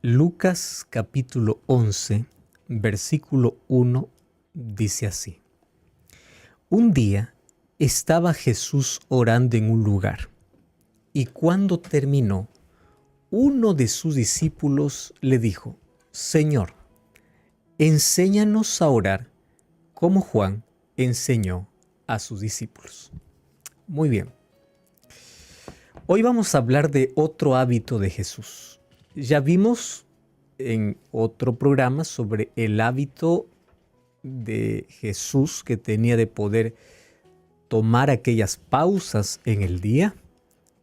Lucas capítulo 11, versículo 1 dice así: Un día estaba Jesús orando en un lugar, y cuando terminó, uno de sus discípulos le dijo: Señor, enséñanos a orar como Juan enseñó a sus discípulos. Muy bien. Hoy vamos a hablar de otro hábito de Jesús. Ya vimos en otro programa sobre el hábito de Jesús que tenía de poder tomar aquellas pausas en el día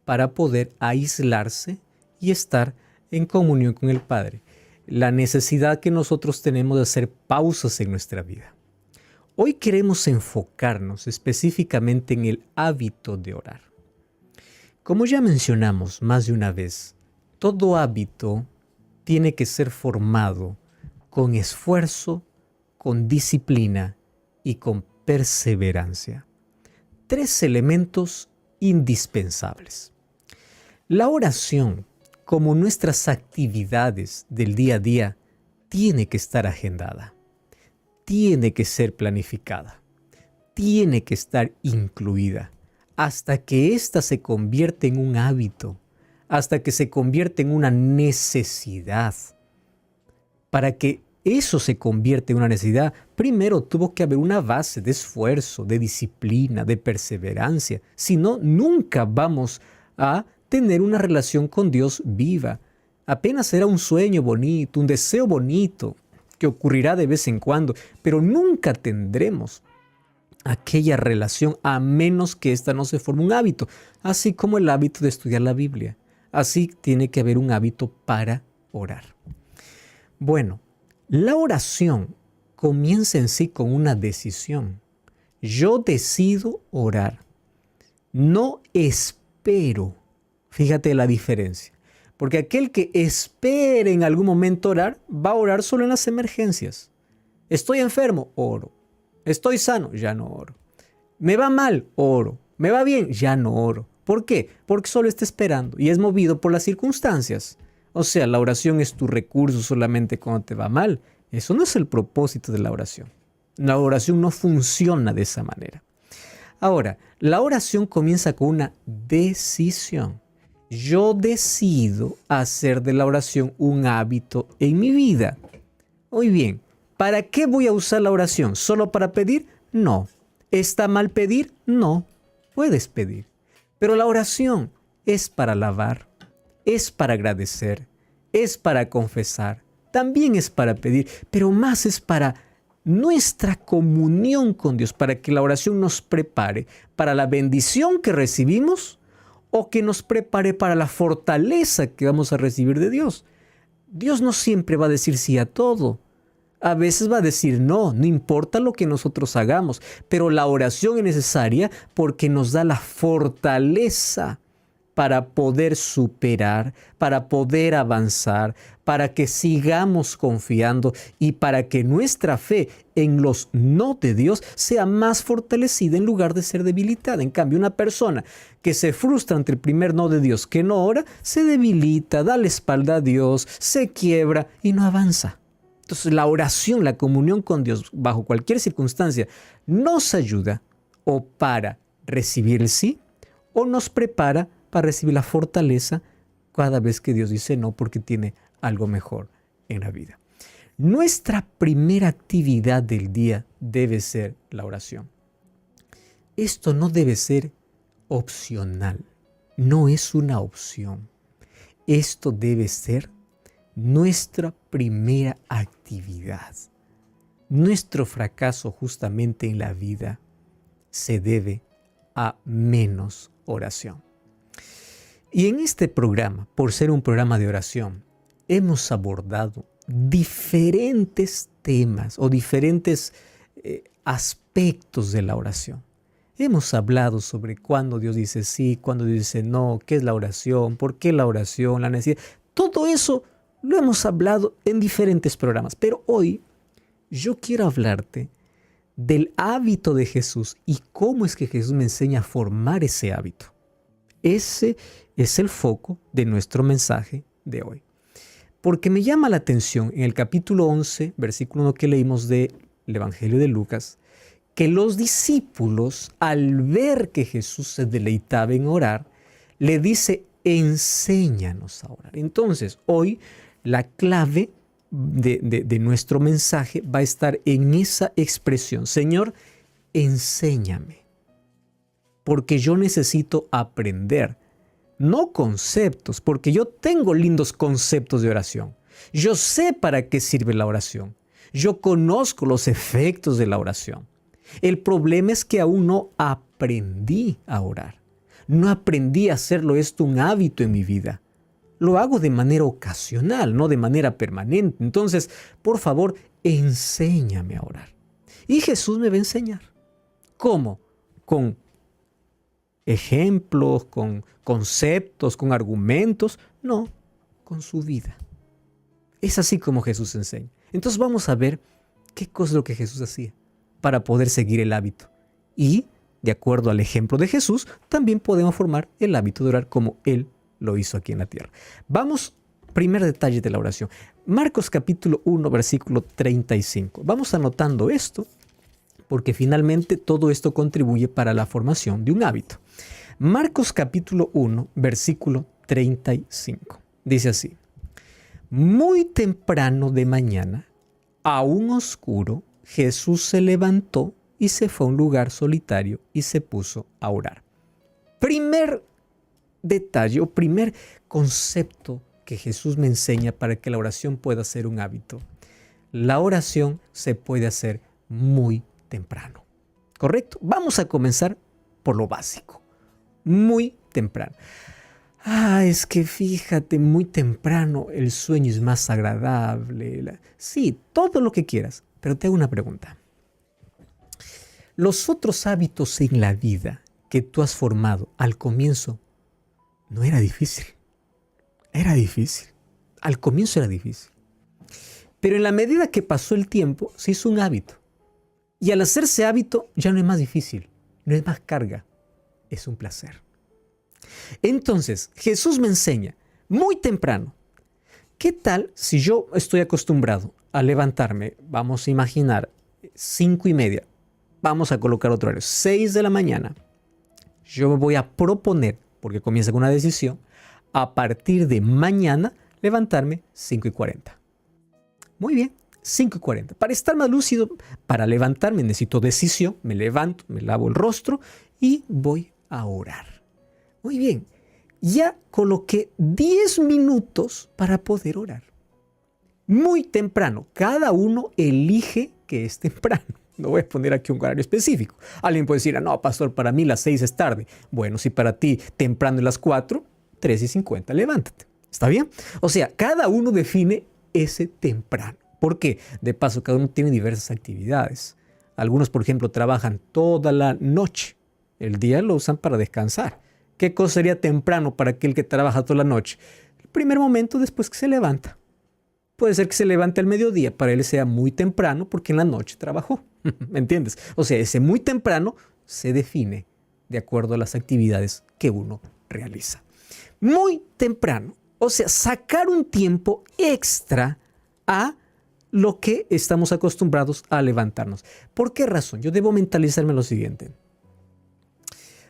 para poder aislarse y estar en comunión con el Padre. La necesidad que nosotros tenemos de hacer pausas en nuestra vida. Hoy queremos enfocarnos específicamente en el hábito de orar. Como ya mencionamos más de una vez, todo hábito tiene que ser formado con esfuerzo, con disciplina y con perseverancia. 3 elementos indispensables. La oración, como nuestras actividades del día a día, tiene que estar agendada, tiene que ser planificada, tiene que estar incluida, hasta que ésta se convierte en un hábito, hasta que se convierte en una necesidad. Para que eso se convierta en una necesidad, primero tuvo que haber una base de esfuerzo, de disciplina, de perseverancia. Si no, nunca vamos a tener una relación con Dios viva. Apenas será un sueño bonito, un deseo bonito que ocurrirá de vez en cuando, pero nunca tendremos aquella relación a menos que ésta no se forme un hábito, así como el hábito de estudiar la Biblia. Así tiene que haber un hábito para orar. Bueno, la oración comienza en sí con una decisión. Yo decido orar. No espero. Fíjate la diferencia. Porque aquel que espere en algún momento orar, va a orar solo en las emergencias. Estoy enfermo, oro. Estoy sano, ya no oro. Me va mal, oro. Me va bien, ya no oro. ¿Por qué? Porque solo está esperando y es movido por las circunstancias. O sea, la oración es tu recurso solamente cuando te va mal. Eso no es el propósito de la oración. La oración no funciona de esa manera. Ahora, la oración comienza con una decisión. Yo decido hacer de la oración un hábito en mi vida. Muy bien, ¿para qué voy a usar la oración? ¿Solo para pedir? No. ¿Está mal pedir? No. Puedes pedir. Pero la oración es para alabar, es para agradecer, es para confesar, también es para pedir, pero más es para nuestra comunión con Dios, para que la oración nos prepare para la bendición que recibimos o que nos prepare para la fortaleza que vamos a recibir de Dios. Dios no siempre va a decir sí a todo. A veces va a decir no importa lo que nosotros hagamos, pero la oración es necesaria porque nos da la fortaleza para poder superar, para poder avanzar, para que sigamos confiando y para que nuestra fe en los no de Dios sea más fortalecida en lugar de ser debilitada. En cambio, una persona que se frustra ante el primer no de Dios, que no ora, se debilita, da la espalda a Dios, se quiebra y no avanza. Entonces la oración, la comunión con Dios bajo cualquier circunstancia nos ayuda o para recibir el sí o nos prepara para recibir la fortaleza cada vez que Dios dice no porque tiene algo mejor en la vida. Nuestra primera actividad del día debe ser la oración. Esto no debe ser opcional, no es una opción. Esto debe ser nuestra primera actividad. Nuestro fracaso justamente en la vida se debe a menos oración. Y en este programa, por ser un programa de oración, hemos abordado diferentes temas o diferentes aspectos de la oración. Hemos hablado sobre cuándo Dios dice sí, cuándo Dios dice no, qué es la oración, por qué la oración, la necesidad. Todo eso lo hemos hablado en diferentes programas, pero hoy yo quiero hablarte del hábito de Jesús y cómo es que Jesús me enseña a formar ese hábito. Ese es el foco de nuestro mensaje de hoy. Porque me llama la atención en el capítulo 11, versículo 1 que leímos del Evangelio de Lucas, que los discípulos, al ver que Jesús se deleitaba en orar, le dice, enséñanos a orar. Entonces, hoy la clave de nuestro mensaje va a estar en esa expresión. Señor, enséñame, porque yo necesito aprender. No conceptos, porque yo tengo lindos conceptos de oración. Yo sé para qué sirve la oración. Yo conozco los efectos de la oración. El problema es que aún no aprendí a orar. No aprendí a hacerlo esto un hábito en mi vida. Lo hago de manera ocasional, no de manera permanente. Entonces, por favor, enséñame a orar. Y Jesús me va a enseñar. ¿Cómo? Con ejemplos, con conceptos, con argumentos. No, con su vida. Es así como Jesús enseña. Entonces vamos a ver qué cosa es lo que Jesús hacía para poder seguir el hábito. Y, de acuerdo al ejemplo de Jesús, también podemos formar el hábito de orar como Él lo hizo aquí en la tierra. Vamos, primer detalle de la oración. Marcos capítulo 1, versículo 35. Vamos anotando esto, porque finalmente todo esto contribuye para la formación de un hábito. Marcos capítulo 1, versículo 35. Dice así: muy temprano de mañana, aún oscuro, Jesús se levantó y se fue a un lugar solitario y se puso a orar. Primer detalle o primer concepto que Jesús me enseña para que la oración pueda ser un hábito. La oración se puede hacer muy temprano. ¿Correcto? Vamos a comenzar por lo básico. Muy temprano. Es que fíjate, muy temprano el sueño es más agradable. Sí, todo lo que quieras, pero te hago una pregunta. Los otros hábitos en la vida que tú has formado al comienzo no era difícil. Era difícil. Al comienzo era difícil. Pero en la medida que pasó el tiempo, se hizo un hábito. Y al hacerse hábito ya no es más difícil, no es más carga, es un placer. Entonces, Jesús me enseña muy temprano. ¿Qué tal si yo estoy acostumbrado a levantarme, vamos a imaginar, 5:30, vamos a colocar otro horario, 6 de la mañana? Yo me voy a proponer, porque comienza con una decisión, a partir de mañana levantarme 5:40. Muy bien, 5:40. Para estar más lúcido, para levantarme necesito decisión. Me levanto, me lavo el rostro y voy a orar. Muy bien, ya coloqué 10 minutos para poder orar. Muy temprano, cada uno elige que es temprano. No voy a poner aquí un horario específico. Alguien puede decir, no, pastor, para mí las 6 es tarde. Bueno, si para ti temprano es las 4, 3:50, levántate. ¿Está bien? O sea, cada uno define ese temprano. ¿Por qué? De paso, cada uno tiene diversas actividades. Algunos, por ejemplo, trabajan toda la noche. El día lo usan para descansar. ¿Qué cosa sería temprano para aquel que trabaja toda la noche? El primer momento después que se levanta. Puede ser que se levante al mediodía, para él sea muy temprano porque en la noche trabajó. ¿Me entiendes? O sea, ese muy temprano se define de acuerdo a las actividades que uno realiza. Muy temprano. O sea, sacar un tiempo extra a lo que estamos acostumbrados a levantarnos. ¿Por qué razón? Yo debo mentalizarme lo siguiente.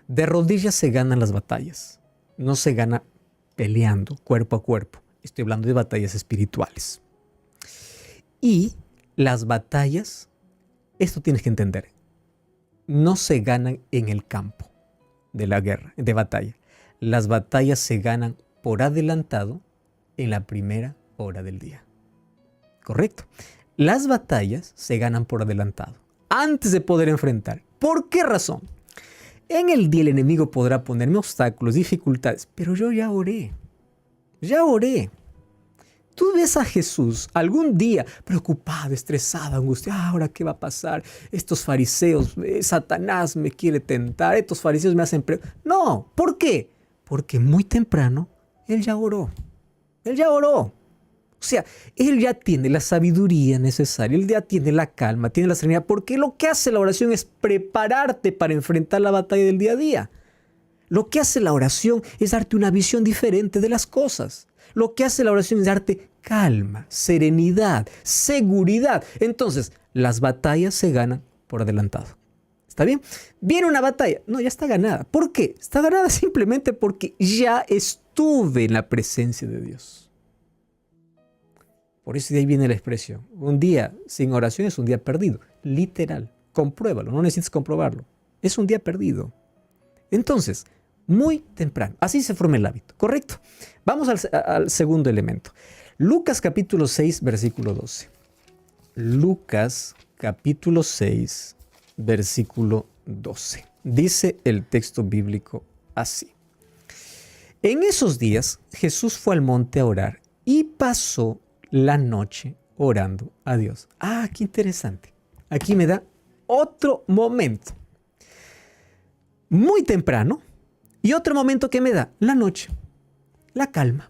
De rodillas se ganan las batallas. No se gana peleando cuerpo a cuerpo. Estoy hablando de batallas espirituales. Y las batallas, esto tienes que entender, no se ganan en el campo de la guerra, de batalla. Las batallas se ganan por adelantado en la primera hora del día. ¿Correcto? Las batallas se ganan por adelantado, antes de poder enfrentar. ¿Por qué razón? En el día el enemigo podrá ponerme obstáculos, dificultades, pero yo ya oré. Ya oré. Tú ves a Jesús algún día preocupado, estresado, angustiado. ¿Ahora qué va a pasar? Estos fariseos, Satanás me quiere tentar, estos fariseos me hacen... No, ¿por qué? Porque muy temprano él ya oró. Él ya oró. O sea, él ya tiene la sabiduría necesaria, él ya tiene la calma, tiene la serenidad, porque lo que hace la oración es prepararte para enfrentar la batalla del día a día. Lo que hace la oración es darte una visión diferente de las cosas. Lo que hace la oración es darte calma, serenidad, seguridad. Entonces, las batallas se ganan por adelantado. ¿Está bien? Viene una batalla. No, ya está ganada. ¿Por qué? Está ganada simplemente porque ya estuve en la presencia de Dios. Por eso de ahí viene la expresión. Un día sin oración es un día perdido. Literal. Compruébalo. No necesitas comprobarlo. Es un día perdido. Entonces, muy temprano. Así se forma el hábito. ¿Correcto? Vamos al segundo elemento. Lucas capítulo 6, versículo 12. Lucas capítulo 6, versículo 12. Dice el texto bíblico así. En esos días Jesús fue al monte a orar y pasó la noche orando a Dios. Ah, qué interesante. Aquí me da otro momento. Muy temprano. Y otro momento que me da la noche. La calma.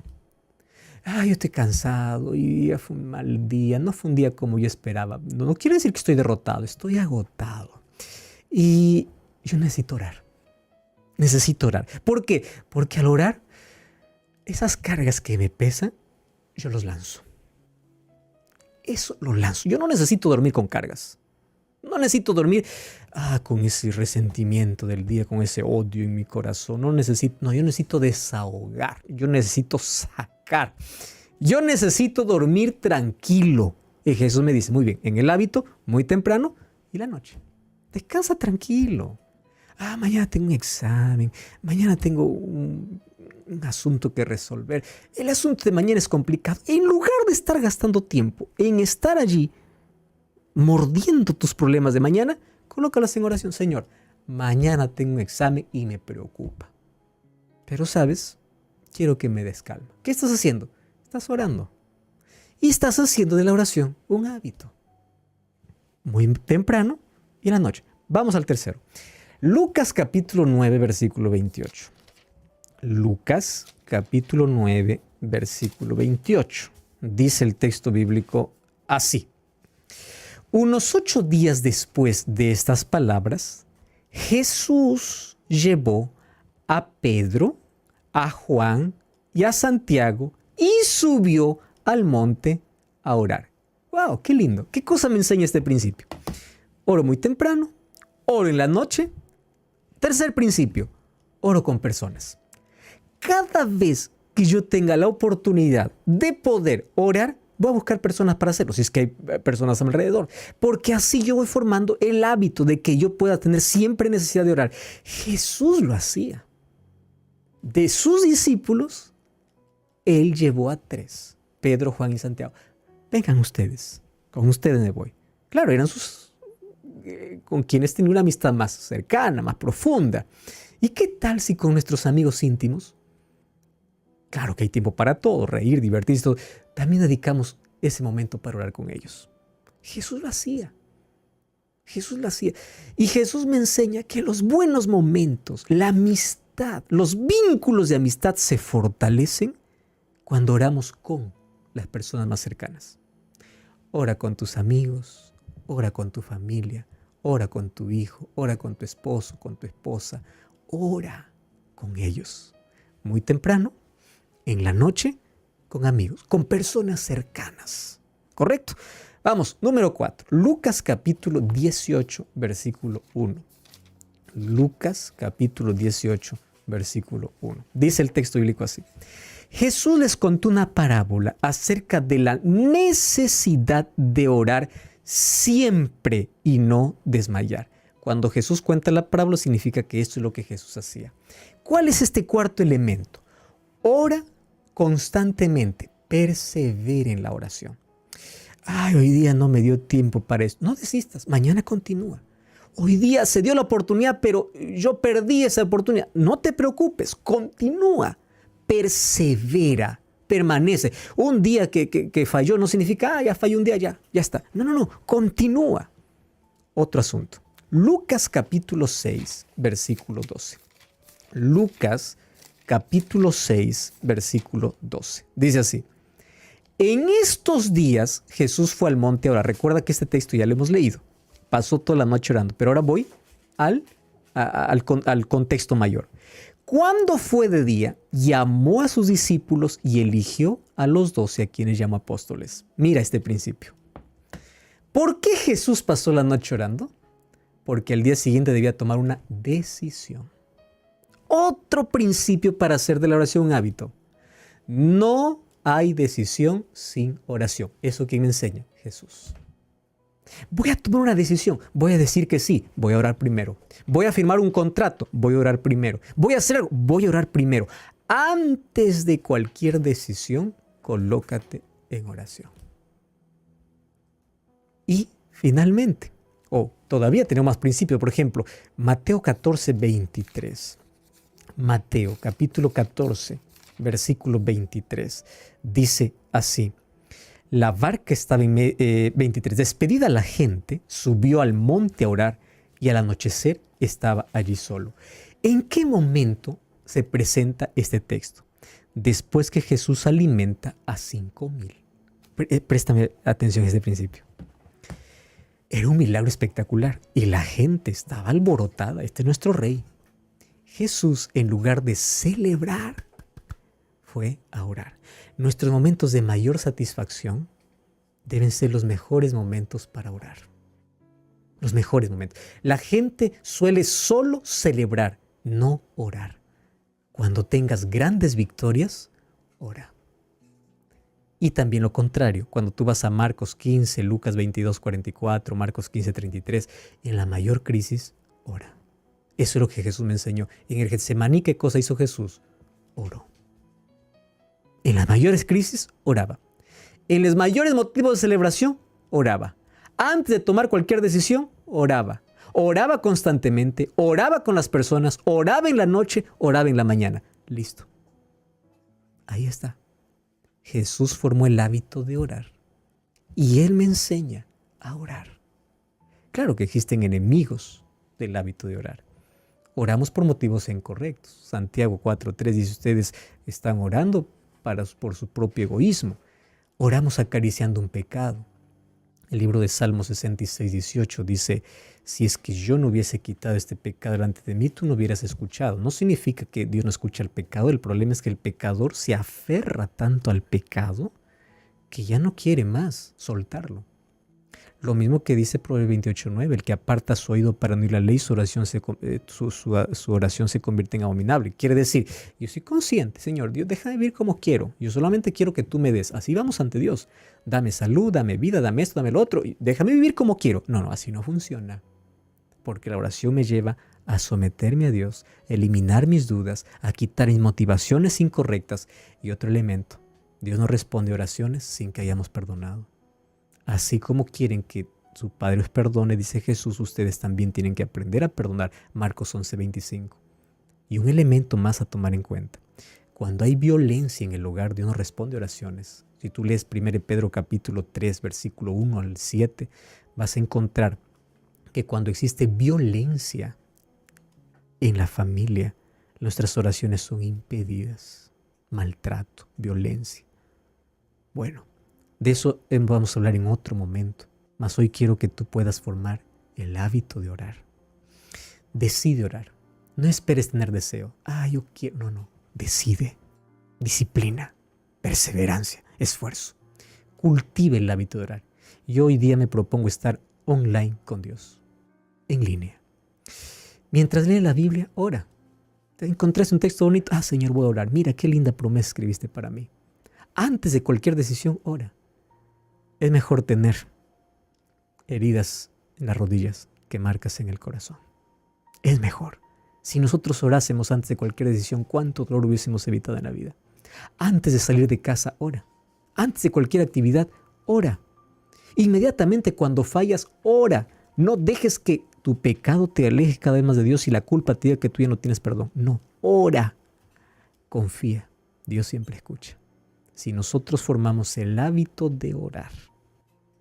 Yo estoy cansado y ya fue un mal día. No fue un día como yo esperaba. No quiero decir que estoy derrotado. Estoy agotado. Y yo necesito orar. Necesito orar. ¿Por qué? Porque al orar, esas cargas que me pesan, yo los lanzo. Eso lo lanzo. Yo no necesito dormir con cargas. No necesito dormir con ese resentimiento del día, con ese odio en mi corazón. Yo necesito desahogar. Yo necesito sacar. Yo necesito dormir tranquilo. Y Jesús me dice, muy bien, en el hábito, muy temprano y la noche. Descansa tranquilo. Mañana tengo un examen. Mañana tengo un asunto que resolver. El asunto de mañana es complicado. En lugar de estar gastando tiempo en estar allí mordiendo tus problemas de mañana, colócalos en oración. Señor, mañana tengo un examen y me preocupa. Pero, ¿sabes? Quiero que me des calma. ¿Qué estás haciendo? Estás orando. Y estás haciendo de la oración un hábito. Muy temprano y en la noche. Vamos al tercero. Lucas capítulo 9, versículo 28. Lucas capítulo 9, versículo 28. Dice el texto bíblico así. Unos 8 días después de estas palabras, Jesús llevó a Pedro, a Juan y a Santiago y subió al monte a orar. ¡Wow! ¡Qué lindo! ¿Qué cosa me enseña este principio? Oro muy temprano, oro en la noche. Tercer principio, oro con personas. Cada vez que yo tenga la oportunidad de poder orar, voy a buscar personas para hacerlo, si es que hay personas a mi alrededor. Porque así yo voy formando el hábito de que yo pueda tener siempre necesidad de orar. Jesús lo hacía. De sus discípulos, Él llevó a 3, Pedro, Juan y Santiago. Vengan ustedes, con ustedes me voy. Claro, eran con quienes tenía una amistad más cercana, más profunda. ¿Y qué tal si con nuestros amigos íntimos? Claro que hay tiempo para todo, reír, divertirse, todo. También dedicamos ese momento para orar con ellos. Jesús lo hacía. Jesús lo hacía. Y Jesús me enseña que los buenos momentos, la amistad, los vínculos de amistad se fortalecen cuando oramos con las personas más cercanas. Ora con tus amigos, ora con tu familia, ora con tu hijo, ora con tu esposo, con tu esposa. Ora con ellos. Muy temprano, en la noche, con amigos, con personas cercanas. ¿Correcto? Vamos, número 4. Lucas capítulo 18, versículo 1. Lucas capítulo 18, versículo 1. Dice el texto bíblico así. Jesús les contó una parábola acerca de la necesidad de orar siempre y no desmayar. Cuando Jesús cuenta la parábola significa que esto es lo que Jesús hacía. ¿Cuál es este cuarto elemento? Ora constantemente, persevera en la oración. Hoy día no me dio tiempo para esto. No desistas, mañana continúa. Hoy día se dio la oportunidad, pero yo perdí esa oportunidad. No te preocupes, continúa, persevera, permanece. Un día que falló no significa, ya falló un día, ya está. No, continúa. Otro asunto. Lucas capítulo 6, versículo 12. Lucas capítulo 6, versículo 12. Dice así. En estos días Jesús fue al monte a orar. Recuerda que este texto ya lo hemos leído. Pasó toda la noche orando, pero ahora voy al contexto mayor. Cuando fue de día, llamó a sus discípulos y eligió a los 12 a quienes llamó apóstoles. Mira este principio. ¿Por qué Jesús pasó la noche orando? Porque al día siguiente debía tomar una decisión. Otro principio para hacer de la oración un hábito. No hay decisión sin oración. ¿Eso quién me enseña? Jesús. Voy a tomar una decisión, voy a decir que sí, voy a orar primero. Voy a firmar un contrato, voy a orar primero. Voy a hacer algo, voy a orar primero. Antes de cualquier decisión, colócate en oración. Y finalmente, todavía tenemos más principios, por ejemplo, Mateo 14, 23. Mateo capítulo 14, versículo 23, dice así. La barca estaba en 23. Despedida la gente, subió al monte a orar y al anochecer estaba allí solo. ¿En qué momento se presenta este texto? Después que Jesús alimenta a 5,000. Préstame atención a este principio. Era un milagro espectacular y la gente estaba alborotada. Este es nuestro rey. Jesús, en lugar de celebrar, fue a orar. Nuestros momentos de mayor satisfacción deben ser los mejores momentos para orar. Los mejores momentos. La gente suele solo celebrar, no orar. Cuando tengas grandes victorias, ora. Y también lo contrario, cuando tú vas a Marcos 15, Lucas 22, 44, Marcos 15, 33, en la mayor crisis, ora. Eso es lo que Jesús me enseñó. En el Getsemaní, ¿qué cosa hizo Jesús? Oró. En las mayores crisis, oraba. En los mayores motivos de celebración, oraba. Antes de tomar cualquier decisión, oraba. Oraba constantemente, oraba con las personas, oraba en la noche, oraba en la mañana. Listo. Ahí está. Jesús formó el hábito de orar. Y Él me enseña a orar. Claro que existen enemigos del hábito de orar. Oramos por motivos incorrectos. Santiago 4:3 dice, ustedes están orando por su propio egoísmo. Oramos acariciando un pecado. El libro de Salmos 66:18 dice, si es que yo no hubiese quitado este pecado delante de mí, tú no hubieras escuchado. No significa que Dios no escucha el pecado. El problema es que el pecador se aferra tanto al pecado que ya no quiere más soltarlo. Lo mismo que dice Proverbios 28:9, el que aparta su oído para no oír la ley, su oración se convierte en abominable. Quiere decir, yo soy consciente, Señor, Dios, déjame vivir como quiero. Yo solamente quiero que tú me des. Así vamos ante Dios. Dame salud, dame vida, dame esto, dame lo otro. Déjame vivir como quiero. No, así no funciona. Porque la oración me lleva a someterme a Dios, a eliminar mis dudas, a quitar mis motivaciones incorrectas. Y otro elemento, Dios no responde oraciones sin que hayamos perdonado. Así como quieren que su Padre os perdone, dice Jesús, ustedes también tienen que aprender a perdonar. Marcos 11:25. Y un elemento más a tomar en cuenta. Cuando hay violencia en el hogar, Dios no responde oraciones. Si tú lees 1 Pedro capítulo 3, versículo 1 al 7, vas a encontrar que cuando existe violencia en la familia, nuestras oraciones son impedidas. Maltrato, violencia. Bueno, de eso vamos a hablar en otro momento, mas hoy quiero que tú puedas formar el hábito de orar. Decide orar. No esperes tener deseo. Yo quiero. No. Decide. Disciplina, perseverancia, esfuerzo. Cultive el hábito de orar. Yo hoy día me propongo estar online con Dios, en línea. Mientras lees la Biblia, ora. Te encontraste un texto bonito. Señor, voy a orar. Mira qué linda promesa escribiste para mí. Antes de cualquier decisión, ora. Es mejor tener heridas en las rodillas que marcas en el corazón. Es mejor. Si nosotros orásemos antes de cualquier decisión, ¿cuánto dolor hubiésemos evitado en la vida? Antes de salir de casa, ora. Antes de cualquier actividad, ora. Inmediatamente cuando fallas, ora. No dejes que tu pecado te aleje cada vez más de Dios y la culpa te diga que tú ya no tienes perdón. No, ora. Confía. Dios siempre escucha. Si nosotros formamos el hábito de orar,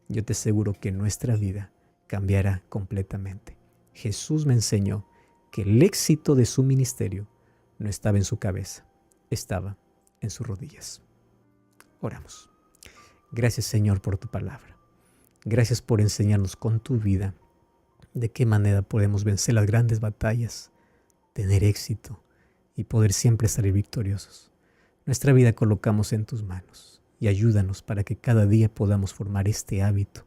yo te aseguro que nuestra vida cambiará completamente. Jesús me enseñó que el éxito de su ministerio no estaba en su cabeza, estaba en sus rodillas. Oramos. Gracias, Señor, por tu palabra. Gracias por enseñarnos con tu vida de qué manera podemos vencer las grandes batallas, tener éxito y poder siempre salir victoriosos. Nuestra vida colocamos en tus manos y ayúdanos para que cada día podamos formar este hábito.